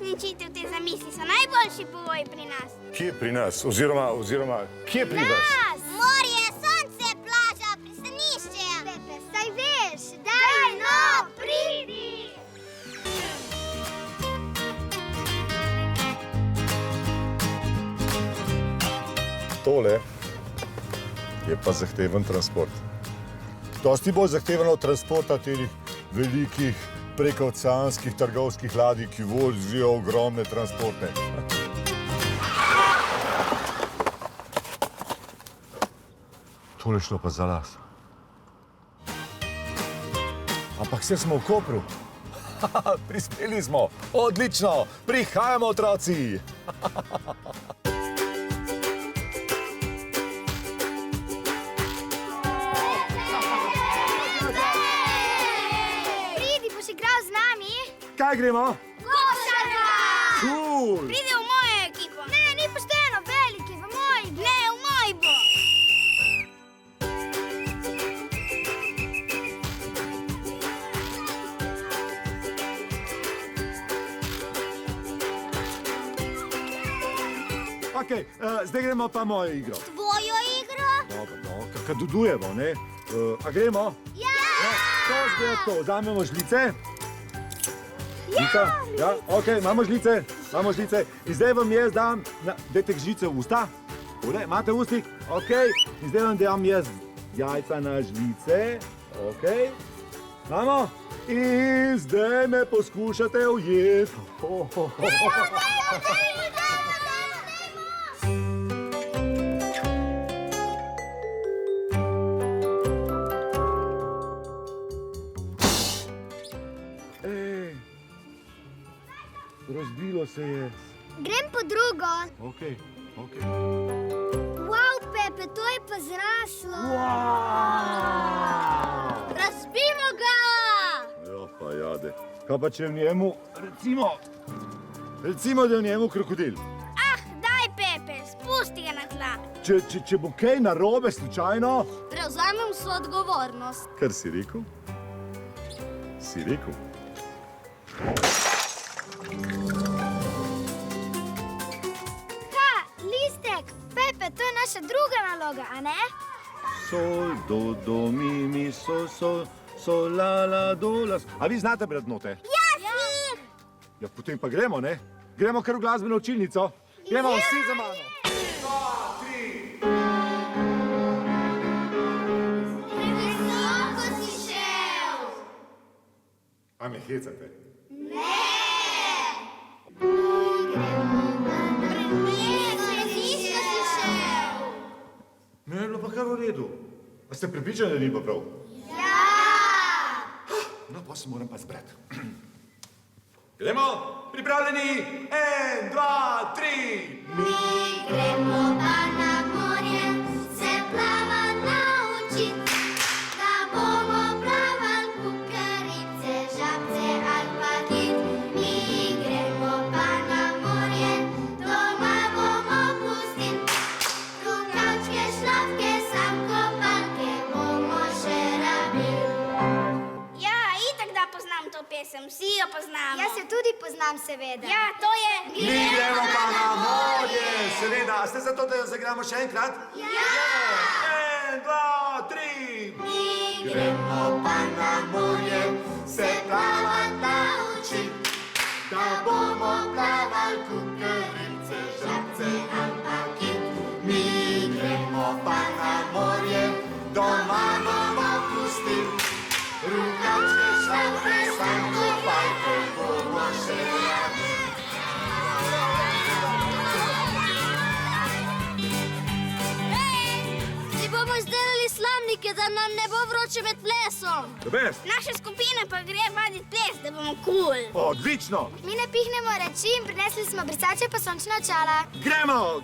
uresničitev te zamisli so najboljši pogoji pri nas. Kje pri nas? Oziroma, kje pri vas? Morje, sonce, plaža, pristanišče. Pepe, saj veš, daj no, pridi! Tole je pa zahteven transport. Dosti bolj zahteven od transporta teh velikih prekoceanskih trgovskih ladij, ki vozijo ogromne transporte. Tole šlo pa za las. Ampak vse smo v Kopru. Prispeli smo. Odlično. Prihajamo, otroci. Kaj gremo? Košarka! Cool! Pridi v mojo ekipo. Ne, ni pošteno, veliki, v moji. Ne, v moji bo. Okej, zdaj gremo pa mojo igro. Tvojo igro? Dobro, no, kakadudujemo, ne? A gremo? Ja! To zgleda to, vzamemo žlice. Ja, okej, imamo žlice. In zdaj vam jaz dam, dajte žlice v usta. Imate v ustih? Okej. In zdaj vam dam jaz jajca na žlice. Okej. Imamo? In zdaj me poskušate ujeti. Razbilo se je. Grem po drugo. Okej. Wow, Pepe, to je pa zraslo. Razbimo ga! Ja, pa jade. Kaj pa če v njemu, recimo, da je v njemu krokodil. Daj, Pepe, spusti ga na tla. Če bo kaj narobe slučajno... Prevzamem vso odgovornost. Kar si rekel? Si rekel? Pepe, to je naša druga naloga, a ne? Sol, do, mi, sol, la, do, la. A vi znate brati note? Ja! Ja, potem pa gremo, ne? Gremo kar v glasbeno učilnico. Gremo vsi za mano. 2, 3. Visoko si šel! A me hecate? Ne, je bilo pa kar v redu. A ste pripričani, da ni pa prav? Ja! No, pa se moram pa zbrati. Gremo? Pripravljeni? 1, 2, 3! Mi gremo pa na morje, se plavat naučit, da bomo plaval kukarice, žabce ali pa kit. Mi gremo pa na morje, doma bomo pustit, rukavčke, šlavke, sam kopalke bomo še rabil. Ja, itak da poznam to pesem, vsi jo poznamo. Jaz jo tudi poznam, seveda. Ja, to je... Mi gremo pa na morje, seveda. A ste za to, da jo zagramo še enkrat? Ja! 1, 2, 3! Mi gremo pa na morje, se plavat naučit, da bomo plaval kukarice, žabce ali pa kit. Mi gremo pa na morje, doma bomo pustit, rukavčke, šlavke, sam kopalke bomo še rabili. Si bomo izdelali slamnike, da nam ne bo vroče med plesom. Naša skupina pa gre vadit ples, da bomo cool. Odlično! Mi ne pihnemo reči in prinesli smo brisače pa sončna očala. Gremo!